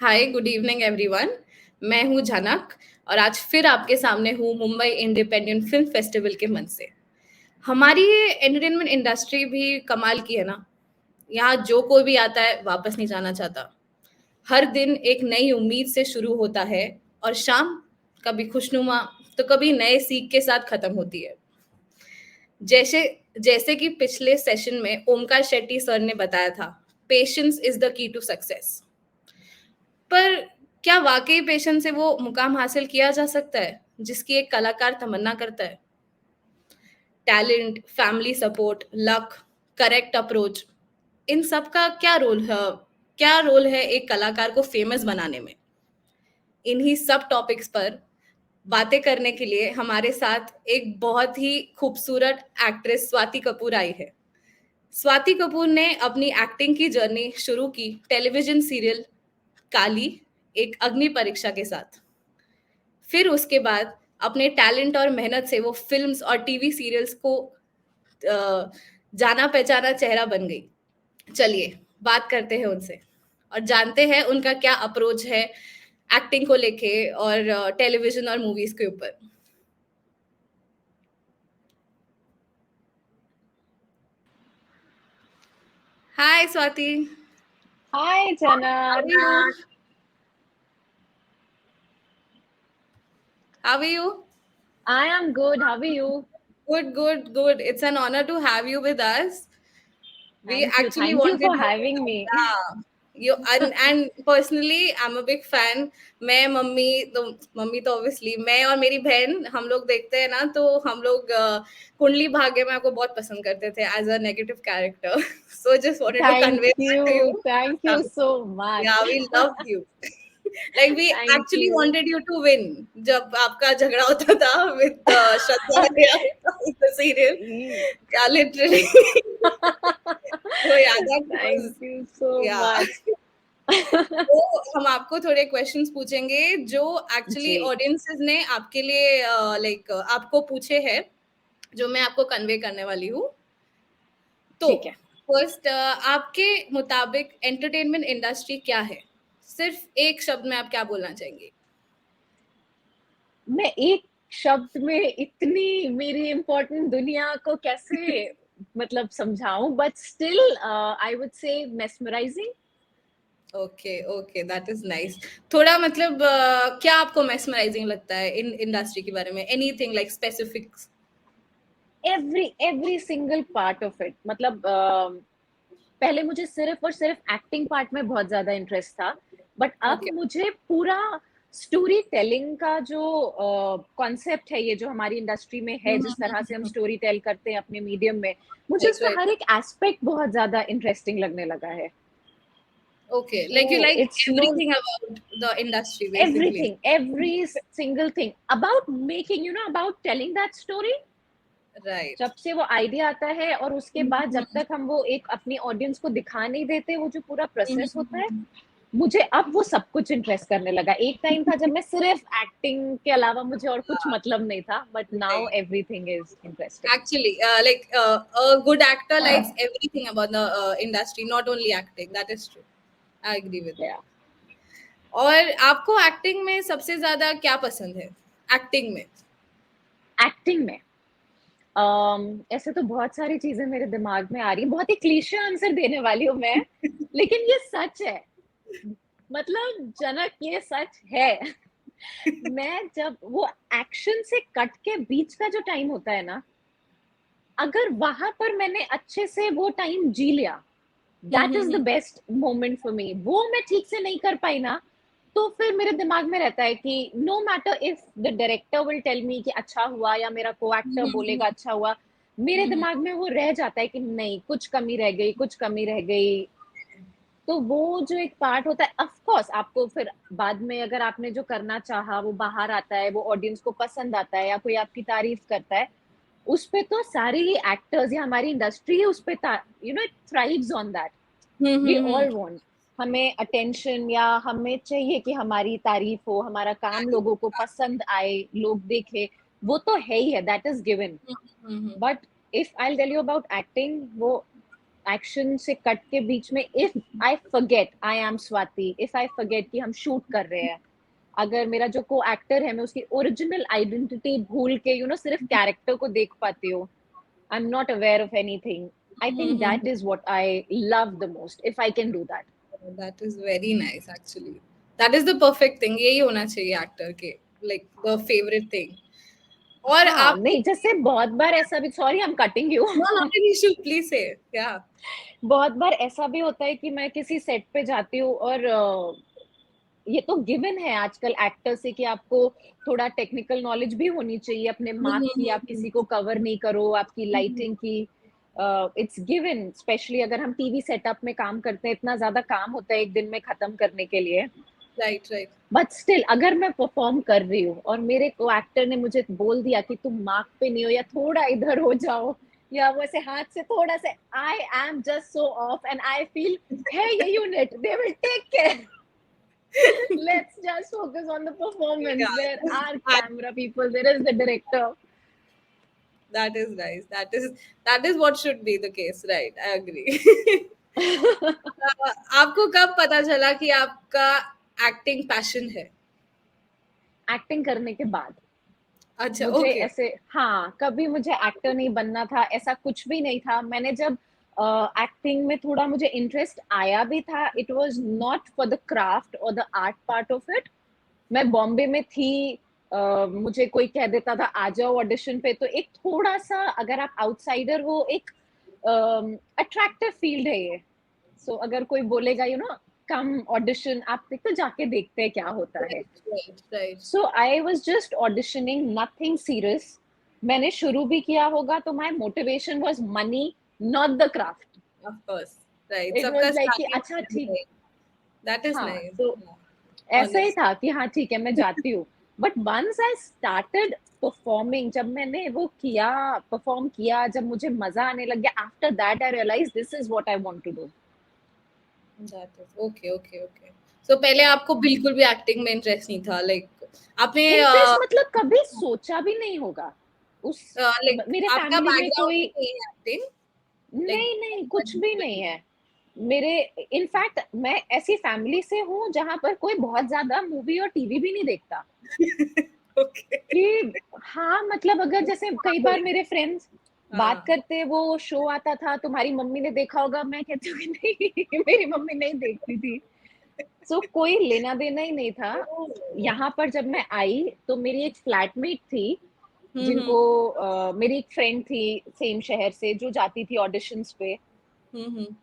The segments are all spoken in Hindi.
हाय, गुड इवनिंग एवरीवन। मैं हूँ झनक और आज फिर आपके सामने हूँ मुंबई इंडिपेंडेंट फिल्म फेस्टिवल के मंच से। हमारी ये एंटरटेनमेंट इंडस्ट्री भी कमाल की है ना। यहाँ जो कोई भी आता है वापस नहीं जाना चाहता। हर दिन एक नई उम्मीद से शुरू होता है और शाम कभी खुशनुमा तो कभी नए सीख के साथ खत्म होती है। जैसे जैसे कि पिछले सेशन में ओमकार शेट्टी सर ने बताया था, patience is the key to success. पर क्या वाकई पेशेंस से वो मुकाम हासिल किया जा सकता है जिसकी एक कलाकार तमन्ना करता है? Talent, family support, luck, correct approach, इन सब का क्या रोल है एक कलाकार को फेमस बनाने में? इन्हीं सब टॉपिक्स पर बातें करने के लिए हमारे साथ एक बहुत ही खूबसूरत एक्ट्रेस स्वाति कपूर आई है। स्वाति कपूर ने अपनी एक्टिंग की जर्नी शुरू की टेलीविजन सीरियल काली, एक अग्नि परीक्षा के साथ। फिर उसके बाद अपने टैलेंट और मेहनत से वो फ़िल्म्स और टीवी सीरियल्स को जाना-पहचाना चेहरा बन गई। चलिए, बात करते हैं उनसे और जानते हैं उनका क्या अप्रोच है एक्टिंग को लेके और टेलीविज़न और मूवीज़ के ऊपर। Hi Swati, Hi, how Janak. Are you? How are you? I am good. How are you? Good, good, good. It's an honor to have you with us. We Thank you. actually Thank you wanted for you to having come. me. Yeah. You and personally I'm a big fan. मैं मम्मी तो ऑब्वियसली मैं और मेरी बहन हम लोग देखते हैं ना तो हम लोग कुंडली भाग्य में आपको बहुत पसंद करते थे as a negative character so just wanted to Thank convey that to you. You Thank you so much. Yeah we love you like we Thank actually you. Wanted you to win जब आपका झगड़ा होता था विद श्रद्धा द सीरियल क्या लिटरली वो याद है Thank बिकॉज you so या much. तो हम आपको थोड़े क्वेश्चंस पूछेंगे जो एक्चुअली जी, ऑडियंसेस ने आपके लिए लाइक आपको पूछे हैं जो मैं आपको कन्वे करने वाली हूँ तो ठीक है. फर्स्ट आपके मुताबिक एंटरटेनमेंट इंडस्ट्री क्या है सिर्फ एक शब्द में आप क्या बोलना चाहेंगे मैं एक शब्द में इतनी मेरी इम्पोर्टेंट दुनिया को कैसे मतलब समझाऊं, बट स्टिल आई वुड से mesmerizing. Okay okay that is nice थोड़ा मतलब क्या आपको मेस्मराइजिंग लगता है इन इंडस्ट्री के बारे में anything like specifics every single part of it. मतलब पहले मुझे सिर्फ और सिर्फ एक्टिंग पार्ट में बहुत ज्यादा इंटरेस्ट था, बट अब ओके मुझे पूरा स्टोरी टेलिंग का जो कॉन्सेप्ट है, ये जो हमारी इंडस्ट्री में है, जिस तरह से हम स्टोरी टेल करते हैं अपने मीडियम में, मुझे राइट उसका राइट हर एक एस्पेक्ट बहुत ज्यादा इंटरेस्टिंग लगने लगा है. Okay, like you तो like it's know everything about the industry basically. Everything, every single thing about making, about telling that story. Right. जब से वो आइडिया आता है और उसके बाद जब तक हम वो एक अपनी ऑडियंस को दिखा नहीं देते, वो जो पूरा प्रोसेस होता है, मुझे अब वो सब कुछ इंटरेस्ट करने लगा. एक टाइम था जब मैं सिर्फ एक्टिंग के अलावा मुझे और कुछ मतलब नहीं था, but now Right. Everything is interesting. Actually, a good actor likes everything about the industry, not only acting. That is true. I agree with that. या और आपको एक्टिंग में सबसे ज्यादा क्या पसंद है? एक्टिंग में? एक्टिंग में ऐसे तो बहुत सारी चीजें मेरे दिमाग में आ रही हैं. बहुत ही क्लीशे आंसर देने वाली हूँ मैं, लेकिन ये सच है. मतलब जनक, ये सच है. मैं जब वो एक्शन से कट के बीच का जो टाइम होता है ना, अगर वहां पर मैंने अच्छे से वो टाइम जी लिया, that is the hmm best moment for me. वो मैं ठीक से नहीं कर पाई ना, तो फिर मेरे दिमाग में रहता है कि no matter if the director will tell me कि अच्छा हुआ, या मेरा को एक्टर बोलेगा अच्छा हुआ, मेरे हम्म दिमाग में वो रह जाता है कि नहीं, कुछ कमी रह गई, कुछ कमी रह गई. तो वो जो एक पार्ट होता है, ऑफ कोर्स आपको फिर बाद में अगर आपने जो करना चाहा वो बाहर आता है, वो ऑडियंस को पसंद आता है, या कोई आपकी तारीफ करता है, उस पे तो सारे ही एक्टर्स या हमारी इंडस्ट्री उस पे it thrives on that. We hmm all want, हमें अटेंशन, या हमें चाहिए कि हमारी तारीफ हो, हमारा काम लोगों को पसंद आए, लोग देखे. वो तो है ही है, that is given. Hmm but if I tell you about acting, वो एक्शन से कट के बीच में if I forget I am Swati, if I forget कि हम शूट कर रहे हैं, अगर मेरा जो को एक्टर है मैं उसकी ओरिजिनल आइडेंटिटी भूल के सिर्फ कैरेक्टर को देख पाती हूँ, I am not aware of anything, I think that is what I love the most, if I can do that. That is very nice actually. That is the perfect thing. यही होना चाहिए एक्टर के, like the favorite thing. और हाँ, आप नहीं जैसे बहुत बार ऐसा भी, sorry I am cutting you. No, not an issue. Please say. Yeah. बहुत बार ऐसा भी होता है कि मैं किसी सेट पे जाती हूँ और ये तो गिवन है आजकल एक्टर से कि आपको थोड़ा टेक्निकल नॉलेज भी होनी चाहिए अपने मार्क की, आप किसी को कवर नहीं करो, आपकी लाइटिंग की, इट्स गिवन. स्पेशली अगर हम टीवी सेटअप में काम करते हैं, इतना ज्यादा काम होता है एक दिन में खत्म करने के लिए. Right, right. बट स्टिल अगर मैं परफॉर्म कर रही हूँ और मेरे को एक्टर ने मुझे बोल दिया कि तुम मार्क पे नहीं हो या थोड़ा इधर हो जाओ, या वो ऐसे हाथ से थोड़ा सा, I am just so off and I feel है ये unit, they will take care. Let's just focus on the performance. Yeah. There are camera people, there is the director. That is nice. That is what should be the case, right? I agree. आपको कब पता चला कि आपका एक्टिंग पैशन है? एक्टिंग करने के बाद. अच्छा, मुझे ओके. ऐसे, हाँ, कभी मुझे एक्टर नहीं बनना था, ऐसा कुछ भी नहीं था. मैंने जब एक्टिंग में थोड़ा मुझे इंटरेस्ट आया भी था, it was not for the craft और the art part of it. मैं बॉम्बे में थी, मुझे कोई कह देता था आ जाओ ऑडिशन पे, तो एक थोड़ा सा, अगर आप आउटसाइडर हो, एक अट्रैक्टिव फील्ड है ये. सो अगर कोई बोलेगा कम ऑडिशन, आप तो जाके देखते हैं क्या होता है. Right. So I was just auditioning, nothing serious. मैंने शुरू भी किया होगा तो my motivation was money, not the craft. Of course. Right. It सबका वाज लाइक कि starting अच्छा point ठीक, है. That is हाँ, nice. तो ऐसा ही Honest. था कि हाँ ठीक है मैं जाती हूँ. But once I started performing, जब मैंने वो किया, परफॉर्म किया, जब मुझे मजा आने लग गया, after that I realise this is what I want to do. That is okay. So पहले आपको बिल्कुल भी एक्टिंग में इंटरेस्ट नहीं था, लाइक आपने इंटरेस्ट मतलब कभी सोचा भी नहीं होगा उस, लाइक मेरे आपका फैमिली में बैकग्राउंड कोई, नहीं है एक्टिंग? नहीं नहीं कुछ भी नहीं है मेरे. इनफैक्ट मैं ऐसी फैमिली से हूँ जहां पर कोई बहुत ज्यादा मूवी और टीवी भी नहीं देखता. ओके. कि हाँ, मतलब अगर जैसे कई बार मेरे फ्रेंड्स बात करते, वो शो आता था तुम्हारी मम्मी ने देखा होगा, मैं कहती हूँ नहीं मेरी मम्मी नहीं देखती थी. सो कोई लेना देना ही नहीं था. यहाँ पर जब मैं आई तो मेरी एक फ्लैटमेट थी, जिनको मेरी एक फ्रेंड थी सेम शहर से जो जाती थी ऑडिशंस पे.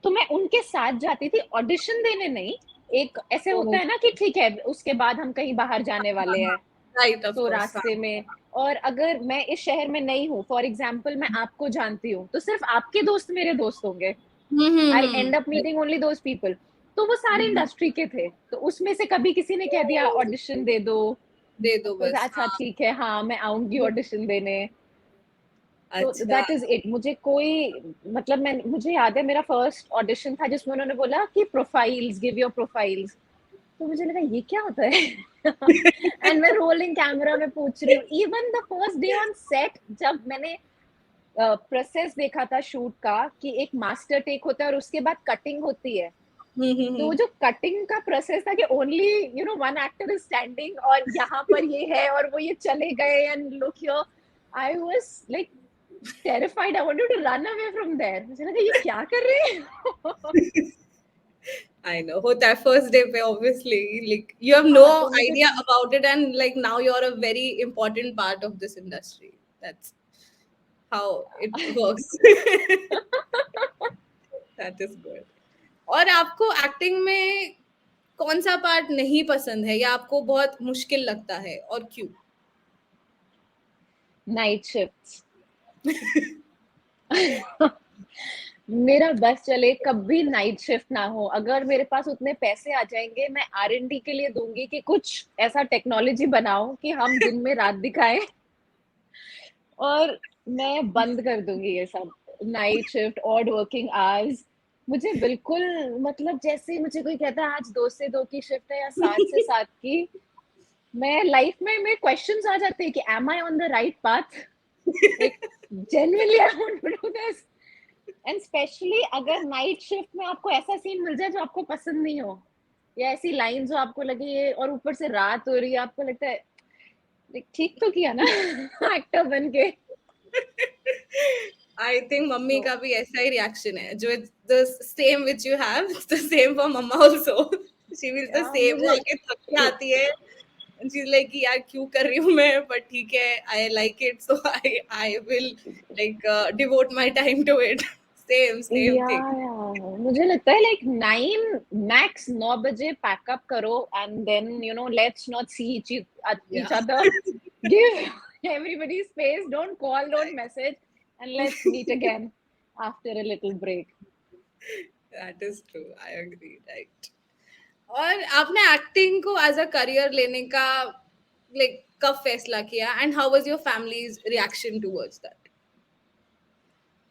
तो मैं उनके साथ जाती थी ऑडिशन देने नहीं, एक ऐसे होता है ना कि ठीक है उसके बाद हम कहीं बाहर जाने वाले हैं, राइट. तो रास्ते में. और अगर मैं इस शहर में नहीं हूँ, फॉर एग्जाम्पल मैं आपको जानती हूँ, तो सिर्फ आपके दोस्त मेरे दोस्त होंगे. I end up meeting only those people. तो वो सारे इंडस्ट्री के थे, तो उसमें से कभी किसी ने कह दिया ऑडिशन दे दो बस. अच्छा ठीक है, हाँ मैं आऊंगी ऑडिशन देने. तो अच्छा. That is it. मुझे कोई, मतलब मैं, मुझे याद है मेरा फर्स्ट ऑडिशन था जिसमें उन्होंने बोला कि प्रोफाइल्स, गिव योर प्रोफाइल्स. तो मुझे लगा ये क्या होता है. एंड मैं रोलिंग कैमरा में पूछ रही हूँ. Even the first day on set जब मैंने प्रोसेस देखा था शूट का, कि एक मास्टर टेक होता है और उसके बाद कटिंग होती है, तो वो जो कटिंग का प्रोसेस था कि only one actor is standing और यहाँ पर ये है और वो ये चले गए and look here, I was like terrified. I wanted to run away from there. मुझे लगा ये क्या कर रहे हैं. I know. होता है first day पे obviously, like you have no तो मुझे, idea about it, and like now you're a very important part of this industry. That's how it works. That is good. और आपको एक्टिंग में कौन सा पार्ट नहीं पसंद है या आपको बहुत मुश्किल लगता है और क्यों? Night shifts. मेरा बस चले कभी नाइट शिफ्ट ना हो. अगर मेरे पास उतने पैसे आ जाएंगे, मैं R&D के लिए दूंगी कि कुछ ऐसा टेक्नोलॉजी बनाओ कि हम दिन में रात दिखाएं, और मैं बंद कर दूंगी ये सब night shift, odd working hours. मुझे बिल्कुल, मतलब जैसे मुझे कोई कहता है आज 2 से 2 की शिफ्ट है या 7 से 7 की, मैं लाइफ में क्वेश्चंस आ जाते हैं कि am I on the right path. Like, genuinely I want to do this. And specially अगर नाइट शिफ्ट में आपको ऐसा सीन मिल जाए जो आपको पसंद नहीं हो, या ऐसी लाइन जो आपको लगे ये, और ऊपर से रात हो रही है, आपको लगता है ठीक तो किया ना एक्टर बन के। आई थिंक मम्मी तो का भी ऐसा ही रिएक्शन है, जो the same which you have, the same for mamma also. She will the same, वो मुझे आके थक के आती है, शी इज लाइक यार क्यों कर रही हूँ मैं, बट ठीक है, I like it, so I will like devote my time to it. Same या थिंग। मुझे लगता है लाइक 9 बजे पैकअप करो, and then you know let's not see या each other, give everybody space, don't call, don't message, and let's meet again after a little break. That is true, I agree, right. और आपने एक्टिंग को एज अ करियर लेने का लाइक कब फैसला किया, and how was your families reaction towards that?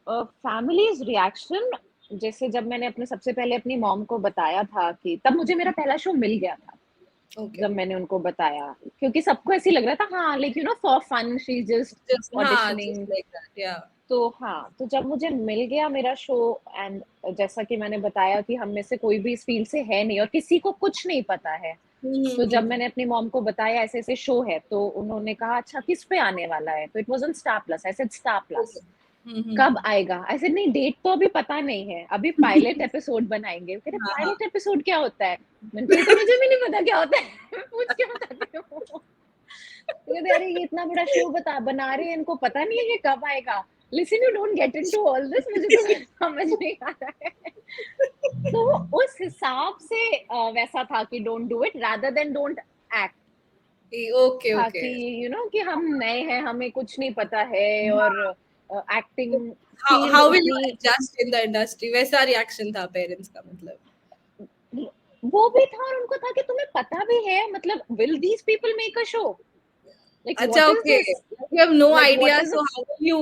Families reaction, जैसे जब मैंने अपने सबसे पहले अपनी मॉम को बताया था, कि तब मुझे मेरा पहला शो मिल गया था, ओके, जब मैंने उनको बताया, क्योंकि सबको ऐसे लग रहा था हाँ like you know for fun she just just हाँ, auditioning. Just like that, yeah. तो हाँ, तो जब मुझे मिल गया मेरा शो, एंड जैसा कि मैंने बताया कि हम में से कोई भी इस फील्ड से है नहीं और किसी को कुछ नहीं पता है, तो जब मैंने अपनी मॉम को बताया ऐसे ऐसे शो है, तो उन्होंने कहा अच्छा किस पे आने वाला है, तो it was on star plus. I said star okay. Plus, कब आएगा? आई सेड नहीं, डेट तो अभी पता नहीं है, अभी पायलट हाँ, एपिसोड बनाएंगे। कह रहे हाँ। पायलट एपिसोड क्या होता है? मैंने कहा ये तो मुझे भी नहीं पता क्या होता है। मैं पूछ के बताती हूँ। तो कहते अरे ये इतना बड़ा शो बना रहे हैं, इनको पता नहीं है कि कब आएगा। Listen, you don't get into all this, मुझे तो समझ नहीं आ रहा है। तो उस हिसाब से वैसा था कि don't do it rather than don't act. Okay, था ओके। कि यू नो कि हम नए हैं, हमें कुछ नहीं पता है, और acting how field how will you उतनी, एडजस्ट इन द इंडस्ट्री, वैसा रिएक्शन था पेरेंट्स का, मतलब? वो भी था, और उनको था कि तुम्हें पता भी है, मतलब will these people make a show, like अच्छा, what is okay, this, you have no like what idea, is so how will you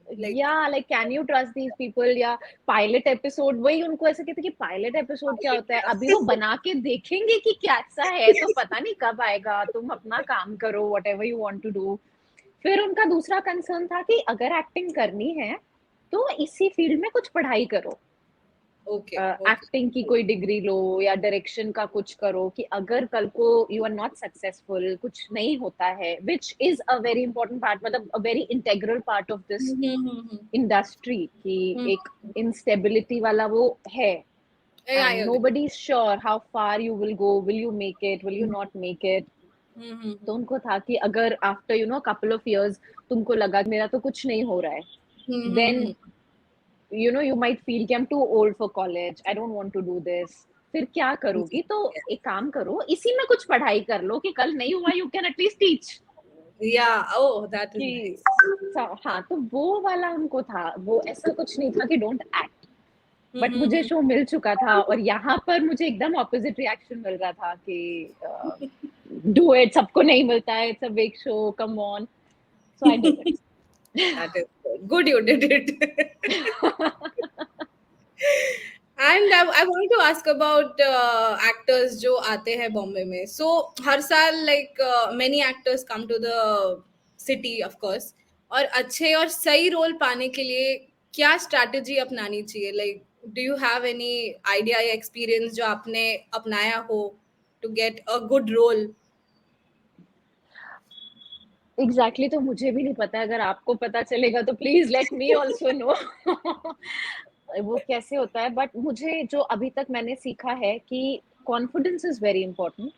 like? या like can you trust these people, या पायलट एपिसोड, वही उनको ऐसे कहते कि पायलट एपिसोड क्या होता है, अभी वो बना के देखेंगे कि कैसा है, तो पता नहीं कब आएगा, तुम अपना काम करो whatever you want to do. फिर उनका दूसरा कंसर्न था कि अगर एक्टिंग करनी है तो इसी फील्ड में कुछ पढ़ाई करो, ओके, ओके। एक्टिंग की कोई डिग्री लो, या डायरेक्शन का कुछ करो, कि अगर कल को यू आर नॉट सक्सेसफुल, कुछ नहीं होता है, which is a very important part, मतलब a very integral part of this industry, कि एक इंस्टेबिलिटी वाला वो है, I and agree. Nobody is sure how far you will go, will you make it, will you not make it. तो उनको था कि अगर after you know couple of years तुमको लगा कि मेरा तो कुछ नहीं हो रहा है, then you know you might feel कि I'm too old for college, I don't want to do this, फिर क्या करोगी? तो एक काम करो, इसी में कुछ पढ़ाई कर लो कि कल नहीं हुआ, यू कैन एटलीस्ट टीच। या, ओह, दैट इज कि नाइस। हाँ, तो वो वाला उनको था, वो ऐसा कुछ नहीं था कि डोंट एक्ट। बट मुझे शो मिल चुका था, और यहाँ पर मुझे एकदम ऑपोजिट रिएक्शन मिल रहा था कि डू इट, सबको नहीं मिलता है, it's a big show, come on, so I did That is good. You did it. And I want to ask about actors जो आते हैं बॉम्बे में. So हर साल like many actors come to the city of course. और अच्छे और सही रोल पाने के लिए क्या स्ट्रैटेजी अपनानी चाहिए? Like do you have any idea या experience जो आपने अपनाया हो to get a good role? Exactly तो मुझे भी नहीं पता, अगर आपको पता चलेगा तो please let me also know. वो कैसे होता है, बट मुझे जो अभी तक मैंने सीखा है कि confidence is very important,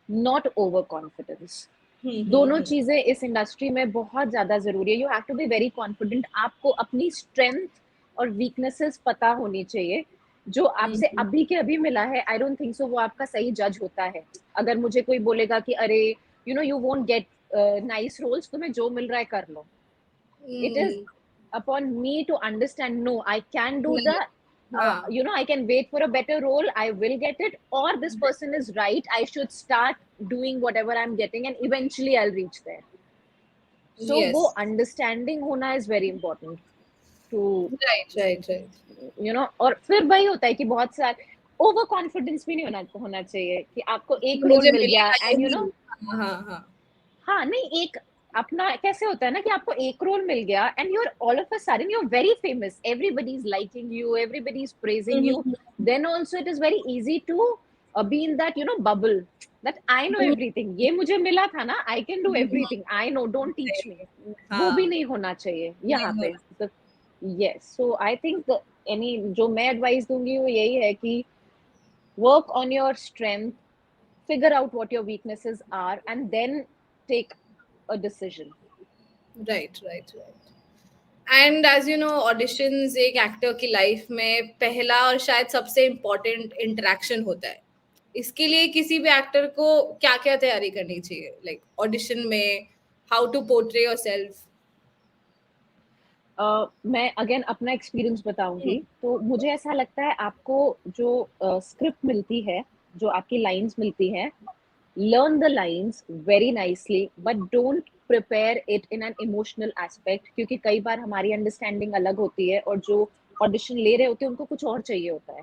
not over confidence. दोनों हम्म, चीजें इस इंडस्ट्री में बहुत ज्यादा जरूरी है। You have to be very confident, आपको अपनी स्ट्रेंथ और वीकनेसेस पता होनी चाहिए। जो आपसे हम्म, अभी के अभी मिला है, आई डोंट थिंक सो वो आपका सही जज होता है। अगर मुझे कोई बोलेगा कि अरे you know you won't get nice roles, तुम्हें जो मिल रहा है कर लो, it is hmm, upon me to understand, no, I can do नहीं, that, हाँ, you know, I can wait for a better role, I will get it, or this person is right, I should start doing whatever I'm getting and eventually I'll reach there. So वो yes, understanding होना is very important to right. you know। और फिर वही होता है कि बहुत सारे ओवर कॉन्फिडेंस भी नहीं होना चाहिए कि आपको एक रोल मुझे मिल गया मिलेगा एंड यू यही। नो, हाँ, हाँ, हाँ। हाँ नहीं, एक अपना कैसे होता है ना कि आपको एक रोल मिल गया and you are all of a sudden you are very famous, everybody is liking you, everybody is praising you, then also it is very easy to be in that bubble that I know everything, ये मुझे मिला था ना, I can do everything, I know, don't teach me. वो भी नहीं होना चाहिए यहाँ पे। Yes, so I think any जो मैं एडवाइस दूंगी वो यही है कि work on your strength, figure out what your weaknesses are, and then take a decision. Right right right. And as you know, auditions एक एक्टर की लाइफ में पहला और शायद सबसे इम्पोर्टेंट इंटरेक्शन होता है। इसके लिए किसी भी एक्टर को क्या क्या तैयारी करनी चाहिए, लाइक ऑडिशन में, हाउ टू पोर्ट्रे योरसेल्फ? मैं अगेन अपना एक्सपीरियंस बताऊंगी, तो मुझे ऐसा लगता है आपको जो स्क्रिप्ट मिलती है, जो आपकी लाइंस मिलती है, learn the lines very nicely but don't prepare it in an emotional aspect, क्योंकि कई बार हमारी अंडरस्टैंडिंग अलग होती है और जो ऑडिशन ले रहे होते हैं उनको कुछ और चाहिए होता है।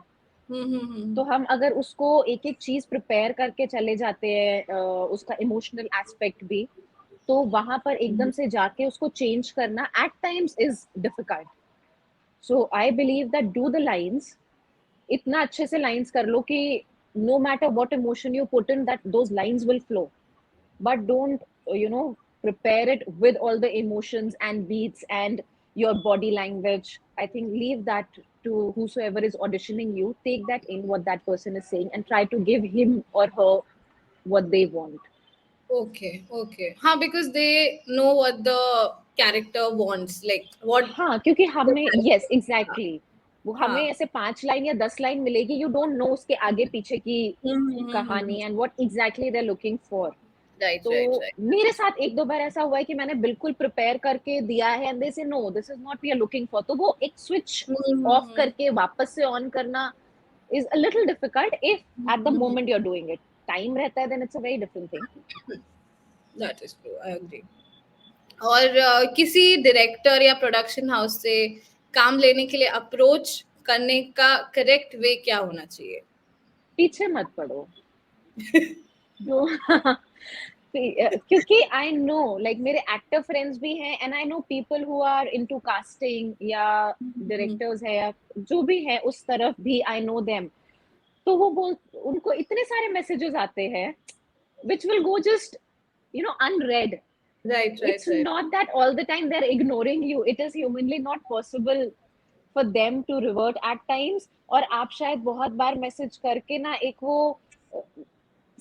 तो हम अगर उसको एक एक चीज प्रिपेयर करके चले जाते हैं, उसका इमोशनल एस्पेक्ट भी, तो वहां पर एकदम से जाके उसको चेंज करना at times is difficult. So I believe that do the lines, इतना अच्छे से लाइंस कर लो कि no matter what emotion you put in, that those lines will flow, but don't prepare it with all the emotions and beats and your body language. I think leave that to whosoever is auditioning you, take that in what that person is saying and try to give him or her what they want. Okay okay, हाँ, because they know what the character wants, like what. हाँ, क्योंकि हमें यस एग्जैक्टली वो हमें ऐसे 5 लाइन या 10 लाइन मिलेगी, यू डोंट नो उसके आगे पीछे की कहानी and what exactly they are looking for. Right तो राइट राइट। मेरे साथ एक दो बार ऐसा हुआ है कि मैंने बिल्कुल प्रिपेयर करके दिया है and they say no this is not we are looking for, तो वो एक स्विच ऑफ करके वापस से ऑन करना is a little difficult if at the moment you are doing it. Time रहता है then it's a very different thing. That is true, I agree. और किसी डायरेक्टर या प्रोडक्शन हाउस से काम लेने के लिए अप्रोच करने का करेक्ट वे क्या होना चाहिए? पीछे मत पड़ो जो क्योंकि आई नो लाइक मेरे एक्टर फ्रेंड्स भी हैं and I know people who are into casting या डायरेक्टर्स है या जो भी है उस तरफ भी, आई नो देम। तो वो बोल उनको इतने सारे मैसेजेस आते हैं which will go just unread. Right It's right right. not that all the time they're ignoring you, it is humanly not possible for them to revert at times, और आप शायद बहुत बार मैसेज करके ना एक वो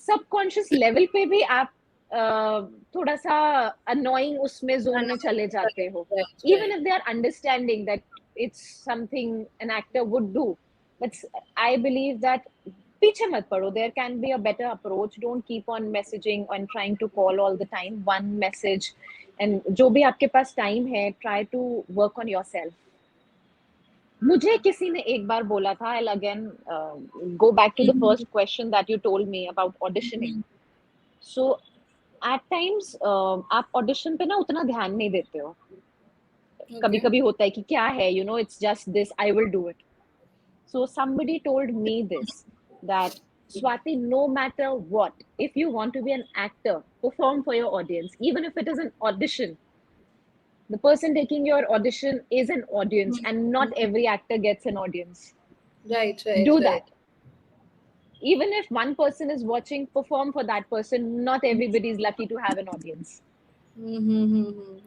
सबकॉन्शियस लेवल पे भी आप थोड़ा सा अनोइंग उसमें जोन में चले जाते हो, even if they are understanding that it's something an actor would do, but I believe that पीछे मत पड़ो, there can be a better approach, don't keep on messaging and trying to call all the time, one message, and जो भी आपके पास टाइम है try to work on yourself. मुझे किसी ने एक बार बोला था, I'll again go back to the first question that you told me about auditioning. So at times आप audition पे ना उतना ध्यान नहीं देते हो, कभी कभी होता है कि क्या है, it's just this, I will do it. So somebody told me this, that Swati, no matter what, if you want to be an actor, perform for your audience, even if it is an audition. The person taking your audition is an audience, and not every actor gets an audience. Right right. Do that. Even if one person is watching, perform for that person. Not everybody is lucky to have an audience.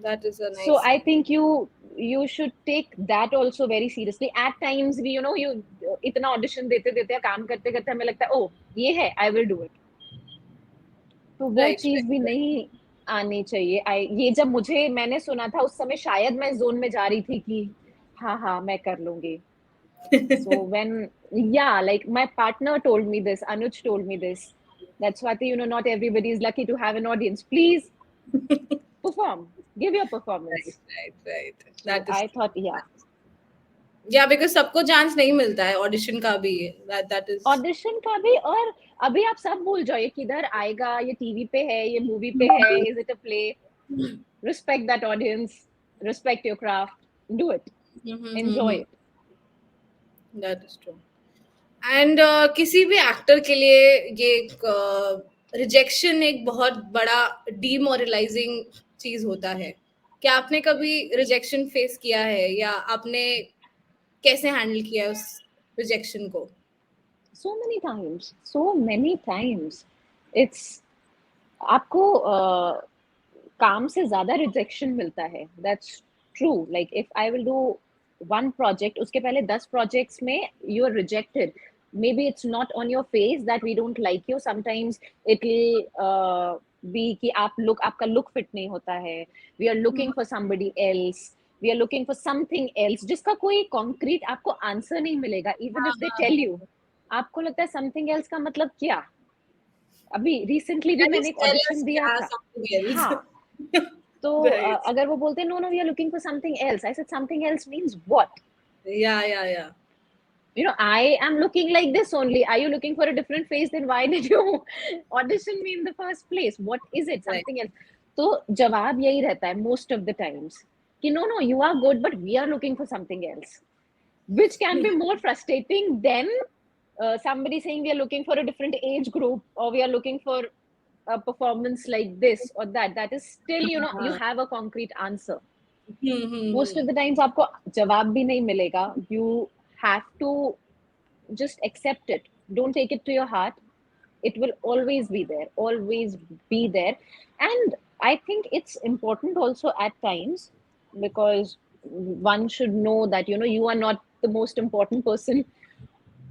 That is a nice. So I think you should take that also very seriously. At times we you इतना audition देते काम करते करते हमें लगता है oh ये है, I will do it. तो वो चीज भी नहीं आनी चाहिए। ये जब मैंने सुना था उस समय शायद मैं जोन में जा रही थी कि हाँ मैं कर लूंगी। So when like my partner told me this, Anuj told me this, that Swati, not everybody is lucky to have an audience. Please perform, give your performance. Right. So that is I thought yeah, because सबको चांस नहीं मिलता है ऑडिशन का भी, that is ऑडिशन का भी। और अभी आप सब भूल जाओ ये किधर आएगा, ये टीवी पे है, ये मूवी पे है, is it a play, respect that audience, respect your craft, do it, enjoy it. That is true. And किसी भी एक्टर के लिए ये रिजेक्शन एक बहुत बड़ा डीमोरलाइजिंग चीज होता है। क्या आपने कभी रिजेक्शन फेस किया है, या आपने कैसे हैंडल किया है उस रिजेक्शन को? so many times it's आपको काम से ज्यादा रिजेक्शन मिलता है, that's true. Like if I will do one project, उसके पहले 10 प्रोजेक्ट्स में you are rejected, maybe it's not on your face that we don't like you, sometimes it will be कि आपका look fit नहीं होता है, we are looking for somebody else, we are looking for something else जिसका कोई concrete आपको आंसर नहीं मिलेगा, even if they tell you, आपको लगता है something else का मतलब क्या? अभी रिसेंटली भी मैंने एक ऑडिशन दिया था। हाँ, तो अगर वो बोलते no no we are looking for something else, I said something else means what? Yeah You know, I am looking like this only. Are you looking for a different face? Then why did you audition me in the first place? What is it? Something else. तो जवाब यही रहता है most of the times कि no no you are good but we are looking for something else, which can be more frustrating than somebody saying we are looking for a different age group or we are looking for a performance like this or that. That is still, you know, you have a concrete answer. Most of the times आपको जवाब भी नहीं मिलेगा. You have to just accept it. Don't take it to your heart. It will always be there, always be there. And I think it's important also at times, because one should know that, you know, you are not the most important person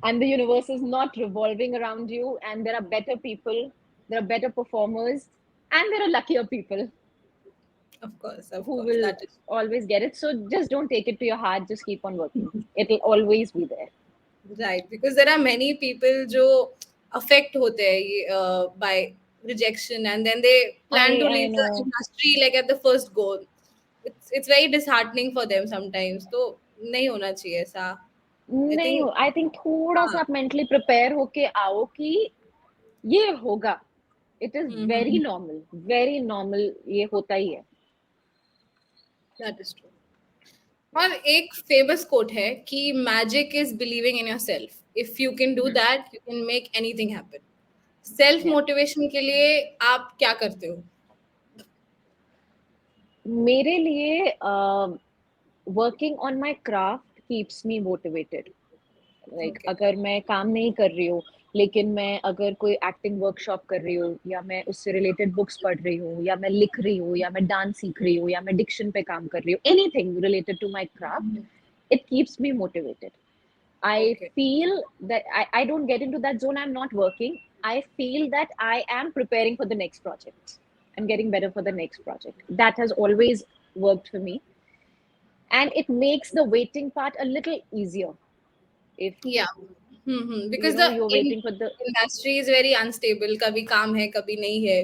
and the universe is not revolving around you, and there are better people, there are better performers, and there are luckier people of course, who will always get it. So just don't take it to your heart, just keep on working. It will always be there. Right, because there are many people जो affect होते हैं ये by rejection, and then they plan to leave the industry like at the first go. It's very disheartening for them sometimes. तो नहीं होना चाहिए ऐसा। नहीं, आई थिंक थोड़ा सा आप मेंटली प्रिपेयर होके आओ कि ये होगा। इट इज वेरी नॉर्मल, ये होता ही है। That is true. और एक फेमस कोट है कि magic is believing in yourself, if you can do that you can make anything happen. Self motivation के लिए आप क्या करते हो? मेरे लिए working on my craft keeps me motivated. Like अगर मैं काम नहीं कर रही हूँ लेकिन मैं अगर कोई एक्टिंग वर्कशॉप कर रही हूँ, या मैं उससे रिलेटेड बुक्स पढ़ रही हूँ, या मैं लिख रही हूँ, या मैं डांस सीख रही हूँ, या मैं डिक्शन पे काम कर रही हूँ, anything related to my craft, it keeps me motivated. I feel that I don't get into that zone. I'm not working. I feel that I am preparing for the next project. I'm getting better for the next project. That has always worked for me. And it makes the waiting part a little easier. If because the industry is very unstable. कभी काम है, कभी नहीं है.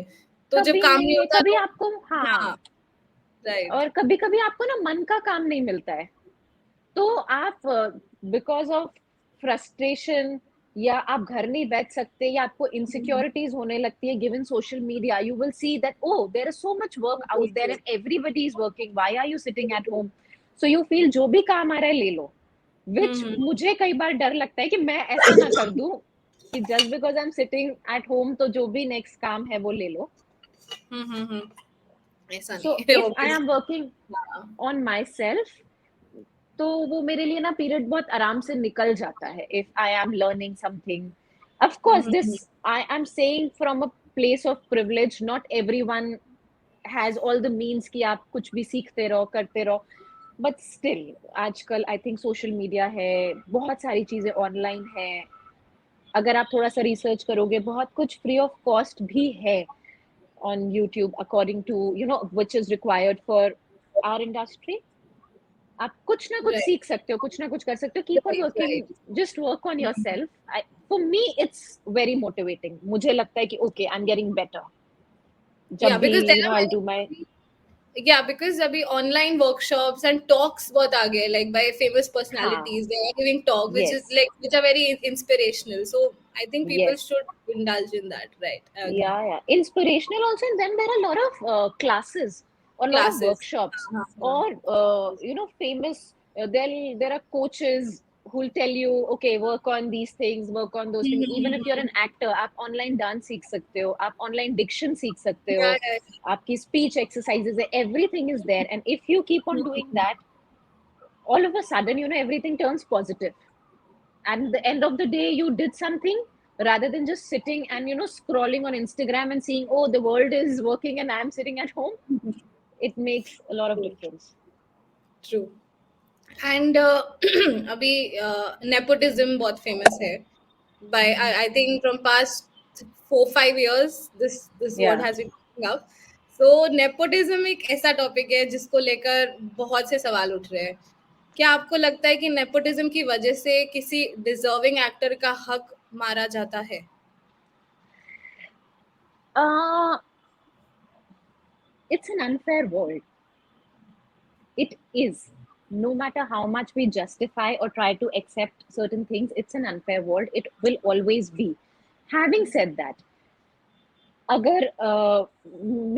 तो जब काम नहीं होता कभी आपको right. और कभी कभी आपको ना मन का काम नहीं मिलता है, तो आप बिकॉज ऑफ फ्रस्ट्रेशन या आप घर नहीं बैठ सकते, या आपको इनसिक्योरिटीज होने लगती है given social media, you will see that oh there is so much work out there and everybody is working, why are you sitting at home? So you feel जो भी काम आ रहा है ले लो, विच मुझे कई बार डर लगता है कि मैं ऐसा ना कर दूं कि just because I am sitting at home तो जो भी नेक्स्ट काम है वो ले लो. So if I am working on myself तो वो मेरे लिए ना पीरियड बहुत आराम से निकल जाता है. If I am learning something, of course this I am saying from a place of privilege, not everyone has all the means कि आप कुछ भी सीखते रहो करते रहो, बट स्टिल आजकल आई थिंक सोशल मीडिया है, बहुत सारी चीजें ऑनलाइन है, अगर आप थोड़ा सा रिसर्च करोगे बहुत कुछ फ्री ऑफ कॉस्ट भी है on YouTube according to, you know, which is required for our industry. आप कुछ ना कुछ सीख सकते हो, कुछ ना कुछ कर सकते हो. Keep on working, just work on yourself. For me it's very motivating. मुझे लगता है कि okay I am getting better जब भी you know I do my because अभी online workshops and talks बहुत आ गए, like by famous personalities. They are giving talk which is like which are very inspirational, so I think people should indulge in that, right? Yeah, inspirational also, and then there are a lot of classes or a lot of workshops or you know famous there are coaches who'll tell you, okay, work on these things, work on those things. Even if you're an actor, आप online dance सीख सकते हो, आप online diction सीख सकते हो, Yeah, yeah. आपकी speech exercises है, everything is there. And if you keep on doing that, all of a sudden, you know, everything turns positive. And at the end of the day, you did something rather than just sitting and, you know, scrolling on Instagram and seeing, oh, the world is working and I'm sitting at home. It makes a lot of difference. True. And अभी नेपोटिज्म बहुत फेमस है by I think from past 4-5 years this word Yeah. has been coming up. So nepotism एक ऐसा टॉपिक है जिसको लेकर बहुत से सवाल उठ रहे हैं. क्या आपको लगता है कि नेपोटिज्म की वजह से किसी डिजर्विंग एक्टर का हक मारा जाता है? It's an unfair world. It is. No matter how much we justify or try to accept certain things, it's an unfair world. It will always be. Having said that, अगर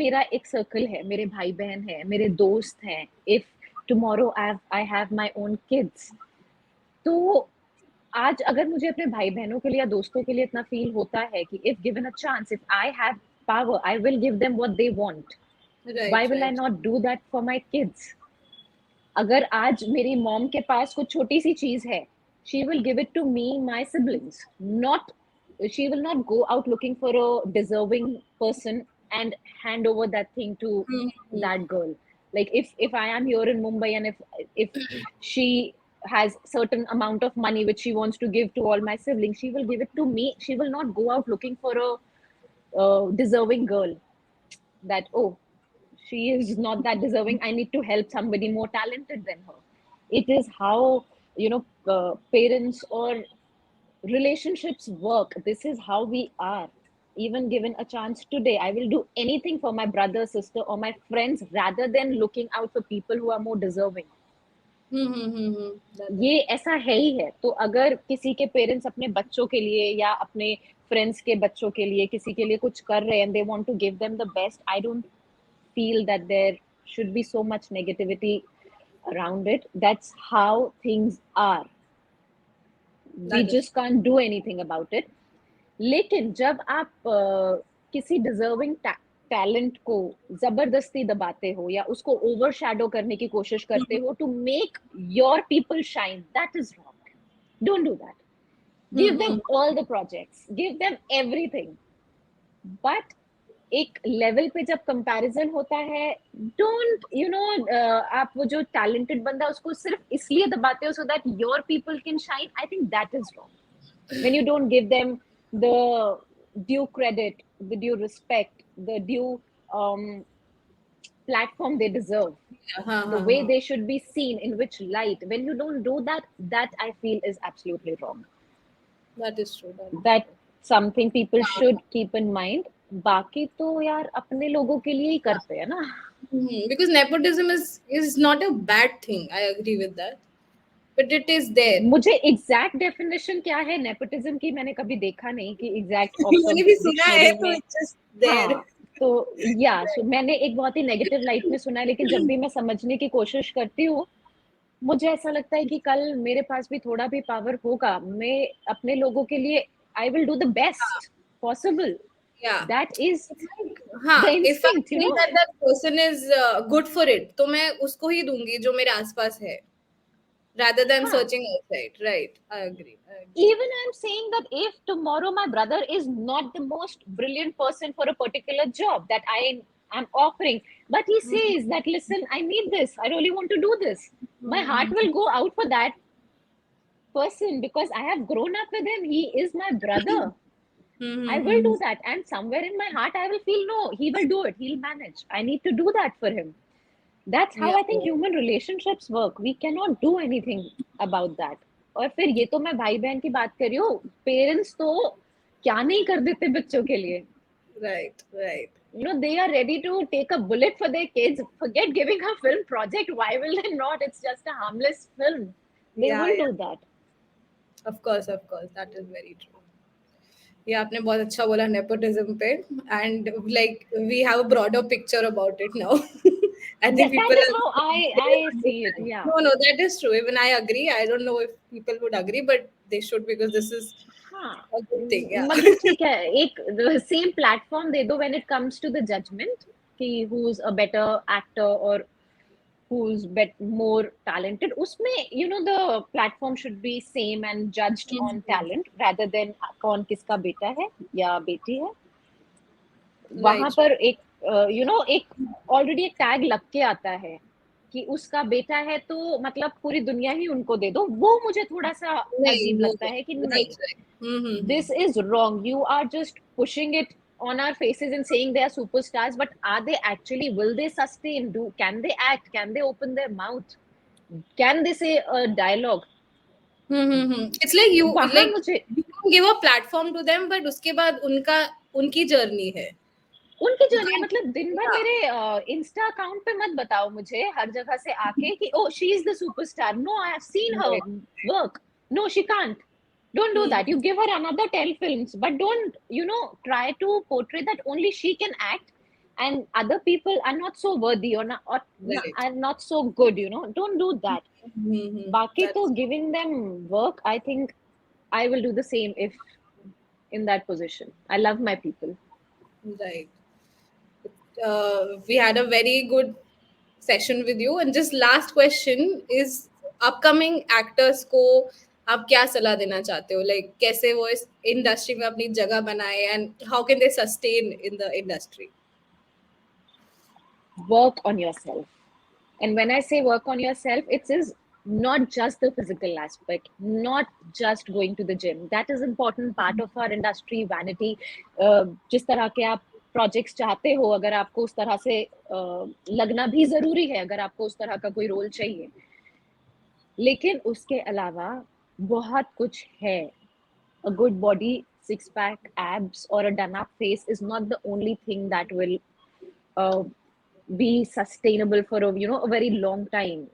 मेरा एक सर्कल है, मेरे भाई बहन है, मेरे दोस्त हैं, if tomorrow I have my own kids, तो आज अगर मुझे अपने भाई बहनों के लिए या दोस्तों के लिए इतना फील होता है कि if given a chance, if I have power, I will give them what they want. Why will I not do that for my kids? अगर आज मेरी मॉम के पास कुछ छोटी सी चीज है, she will give it to me, my siblings. Not, she will not go out looking for a deserving person and hand over that thing to that girl. Like if I am here in Mumbai and if she has certain amount of money which she wants to give to all my siblings, she will give it to me. She will not go out looking for a deserving girl. That, oh, she is not that deserving, I need to help somebody more talented than her. It is how, you know, parents or relationships work. This is how we are. Even given a chance today, I will do anything for my brother, sister, or my friends rather than looking out for people who are more deserving. ये ऐसा है ही है. तो अगर किसी के पेरेंट्स अपने बच्चों के लिए या अपने फ्रेंड्स के बच्चों के लिए किसी के लिए कुछ कर रहे हैं and they want to give them the best, I don't feel that there should be so much negativity around it. That's how things are. We just can't do anything about it. लेकिन जब आप किसी डिजर्विंग टैलेंट को जबरदस्ती दबाते हो या उसको ओवरशैडो करने की कोशिश करते हो to make your people shine, that is wrong. Don't do that. Give them all the projects, give them everything, but एक लेवल पे जब कंपैरिजन होता है, डोंट, यू नो, आप वो जो टैलेंटेड बंदा उसको सिर्फ इसलिए दबाते हो so that your people can shine. I think that is wrong. When you don't give them the due credit, the due respect, the due platform they deserve, the way they should be seen, in which light, when you don't do that, that I feel is absolutely wrong. That is true. That's something people should keep in mind. बाकी तो यार अपने लोगों के लिए ही करते हैं ना. Because nepotism is not a bad thing. I agree with that. But it is there. मुझे एग्जैक्ट डेफिनेशन क्या है नेपोटिज्म की मैंने कभी देखा नहीं कि एग्जैक्ट मैंने भी सुना है तो it's just there. तो या सो मैंने एक बहुत ही नेगेटिव लाइट में सुना है, लेकिन जब भी मैं समझने की कोशिश करती हूँ मुझे ऐसा लगता है कि कल मेरे पास भी थोड़ा भी पावर होगा, मैं अपने लोगों के लिए आई will do the best possible. That is the instinct, if I think that person is good for it, तो मैं उसको ही दूंगी जो मेरे आसपास है, rather than searching outside. Right? I agree. Even I'm saying that if tomorrow my brother is not the most brilliant person for a particular job that I am offering, but he says that, listen, I need this, I really want to do this, my heart will go out for that person because I have grown up with him. He is my brother. I will do that, and somewhere in my heart I will feel, no, he will do it, he'll manage, I need to do that for him. That's how I think human relationships work. We cannot do anything about that. और फिर ये तो मैं भाई बहन की बात कर रही हूँ, पेरेंट्स तो क्या नहीं कर देते बच्चों के लिए. Right. You know, they are ready to take a bullet for their kids. Forget giving a film project. Why will they not? It's just a harmless film. They will do that. Of course, that is very true. ये आपने बहुत अच्छा बोला नेपोटिज्म पे, and like we have a broader picture about it now. I think people that is are how I see it. Yeah. no, that is true. Even I agree. I don't know if people would agree, but they should because this is हाँ, a good thing. Yeah. मतलब ठीक है, एक सेम प्लेटफॉर्म दे दो when it comes to the judgment कि who's a better actor or who's more talented. उसमें you know the platform should be same and judged on Mhm. talent rather than कौन किसका बेटा है या बेटी है. वहां Right. पर एक you know एक ऑलरेडी एक टैग लग के आता है कि उसका बेटा है तो मतलब पूरी दुनिया ही उनको दे दो. वो मुझे थोड़ा सा नहीं अजीब वो लगता है कि नहीं, right right. this is wrong. You are just pushing it on our faces and saying they are superstars, but are they actually, will they sustain? Can they act? Can they open their mouth? Can they say a dialogue? It's like you वहां like मुझे you can give a platform to them, but उसके बाद उनकी जर्नी है. उनकी You जर्नी है, can't. मतलब दिन भर Yeah. मेरे इंस्टा अकाउंट पे मत बताओ मुझे हर जगह से आके कि oh she is the superstar. No, I have seen her Right. Work. No, she can't. Don't do that. You Hmm. give her another 10 films, but don't, you know, try to portray that only she can act and other people are not so worthy Right. are not so good, you know. Don't do that. Baki to That's giving them work, I think I will do the same if in that position. I love my people. right. We had a very good session with you. And just last question is upcoming actors को आप क्या सलाह देना चाहते हो? Like कैसे वो इस इंडस्ट्री में अपनी जगह बनाए and how can they sustain in the industry? Work on yourself. And when I say work on yourself, it is not just the physical aspect, not just going to the gym. That is important part of our industry, vanity. जिस तरह के आप प्रोजेक्ट्स चाहते हो, अगर आपको उस तरह से लगना भी जरूरी है, अगर आपको उस तरह का कोई रोल चाहिए. लेकिन उसके अलावा बहुत कुछ है. A good body, six pack, abs, or a done up face is not the only thing that will uh, be sustainable for a very long time.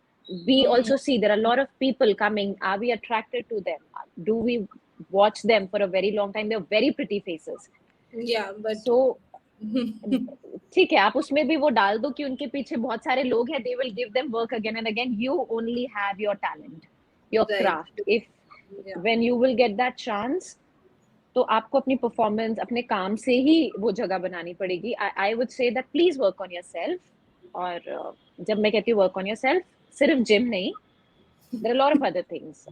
We also see there are a lot of people coming. Are we attracted to them? Do we watch them for a very long time? They're very pretty faces. Yeah, but So ठीक है, आप उसमें भी वो डाल दो कि उनके पीछे बहुत सारे लोग हैं. They will give them work again and again. You only have your talent, your right. craft. If Yeah. when you will get that chance, तो आपको अपनी परफॉर्मेंस अपने काम से ही वो जगह बनानी पड़ेगी. I would say that please work on yourself. और जब मैं कहती हूँ वर्क ऑन योरसेल्फ, सिर्फ जिम नहीं, there are lot of other things.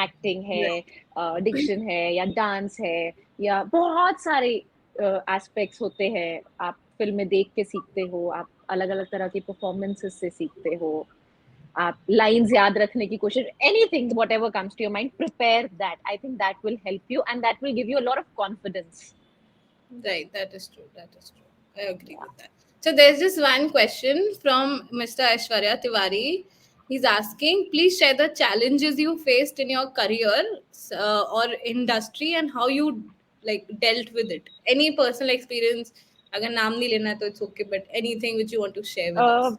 Acting Right. है, डिक्शन है, या डांस है, या बहुत सारे एस्पेक्ट्स होते हैं. आप फिल्में देख के सीखते हो, आप अलग अलग तरह की परफॉर्मेंसेस से सीखते हो, आप लाइंस याद रखने की कोशिश. Anything whatever comes to your mind, prepare that. I think that will help you and that will give you a lot of confidence. Right, that is true. That is true. I agree with that. So there's just one question from Mr. Aishwarya Tiwari. He's asking, please share the challenges you faced in your career or industry and how you like dealt with it. Any personal experience? अगर नाम नहीं लेना है तो it's okay, but anything which you want to share with us.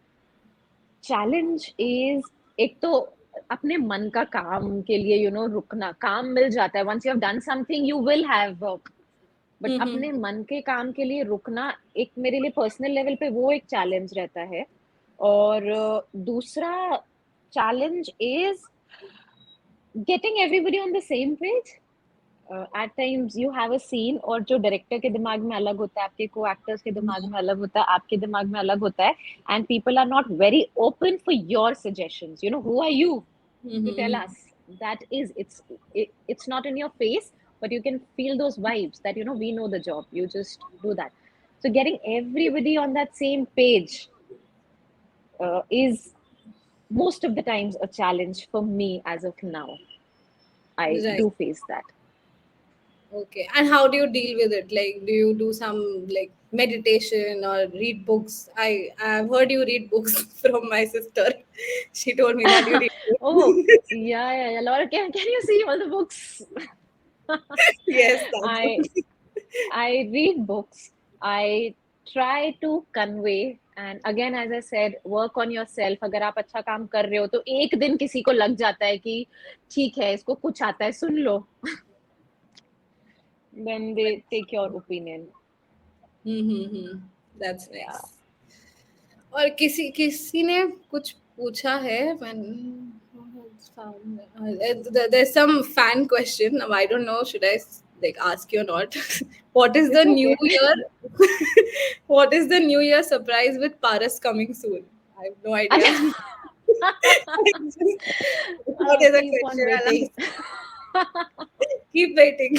Challenge is, एक तो अपने मन का काम के लिए रुकना. काम मिल जाता है. Once you have done something you will have work, but अपने मन के काम के लिए रुकना एक मेरे लिए पर्सनल लेवल पे वो एक चैलेंज रहता है. और दूसरा challenge is getting everybody on the same page. At times you have a scene और जो डायरेक्टर के दिमाग में अलग होता है, आपके को एक्टर्स के दिमाग में अलग होता है, आपके दिमाग में अलग होता है. And people are not very open for your suggestions. Who are you to tell us? That is, it's not in your face, but you can feel those vibes that we know the job, you just do that. So getting everybody on that same page is most of the times a challenge for me. As of now, I Right. do face that. Okay. And how do you deal with it? Like, do you do some like meditation or read books? I've heard you read books from my sister. She told me that you read Oh, books. yeah, Laura, can you see all the books? Yes, I that's I read books. I try to convey, and again, as I said, work on yourself. अगर आप अच्छा काम कर रहे हो तो एक दिन किसी को लग जाता है कि ठीक है, इसको कुछ आता है, सुन लो. Then they take your opinion. Mm-hmm. That's Yeah. nice. और किसी ने कुछ पूछा है, there's some fan question. Now I don't know, should I like ask you or not? What is the It's new okay. year? What is the new year surprise with Paras coming soon? I have no idea. What is the Keep on question? I'll waiting. ask. Keep waiting.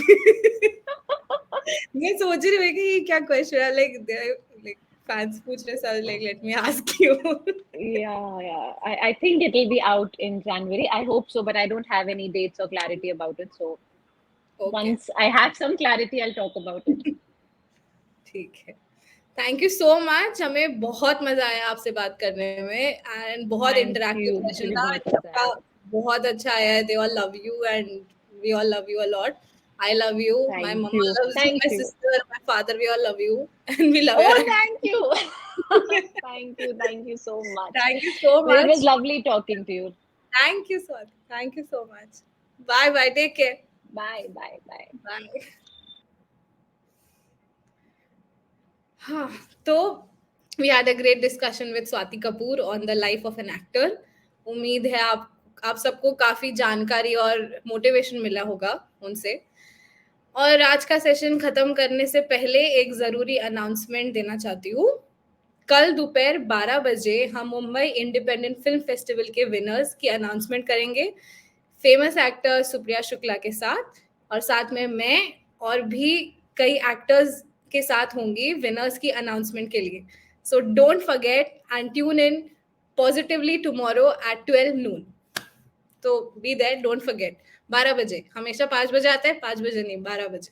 मैं सोच रही हूँ कि ये क्या क्वेश्चन है, like fans पूछ रहे, so I was like, let me ask you. Yeah. I think it will be out in January. I hope so, but I don't have any dates or clarity about it. So Okay, once I have some clarity, I'll talk about it. ठीक है. थैंक यू सो मच, हमें बहुत मजा आया आपसे बात करने में एंड बहुत Thank इंटरैक्टिव you. मुझे सेशन भी था. बहुत मजा सबका आया. बहुत अच्छा आया है. They all love you and we all love you a lot. I love you. My Thank mama you. loves you. Thank My you. sister, my father, we all love you, and we love your Oh, acting. thank you. Thank you. Thank you so much. Thank you so It was much. lovely talking to you. Thank you so. Thank you so much. Bye bye. Take care. Bye. Bye. Bye. Bye. हाँ, तो we had a great discussion with Swati Kapoor on the life of an actor. उम्मीद है आप सबको काफी जानकारी और मोटिवेशन मिला होगा उनसे. और आज का सेशन खत्म करने से पहले एक जरूरी अनाउंसमेंट देना चाहती हूँ. कल दोपहर 12 बजे हम मुंबई इंडिपेंडेंट फिल्म फेस्टिवल के विनर्स की अनाउंसमेंट करेंगे फेमस एक्टर सुप्रिया शुक्ला के साथ, और साथ में मैं और भी कई एक्टर्स के साथ होंगी विनर्स की अनाउंसमेंट के लिए. So don't forget and tune in positively tomorrow at 12 noon. तो बी देयर, डोंट फॉरगेट. 12 बजे, हमेशा 5 बजे आता है, 5 बजे नहीं, 12 बजे.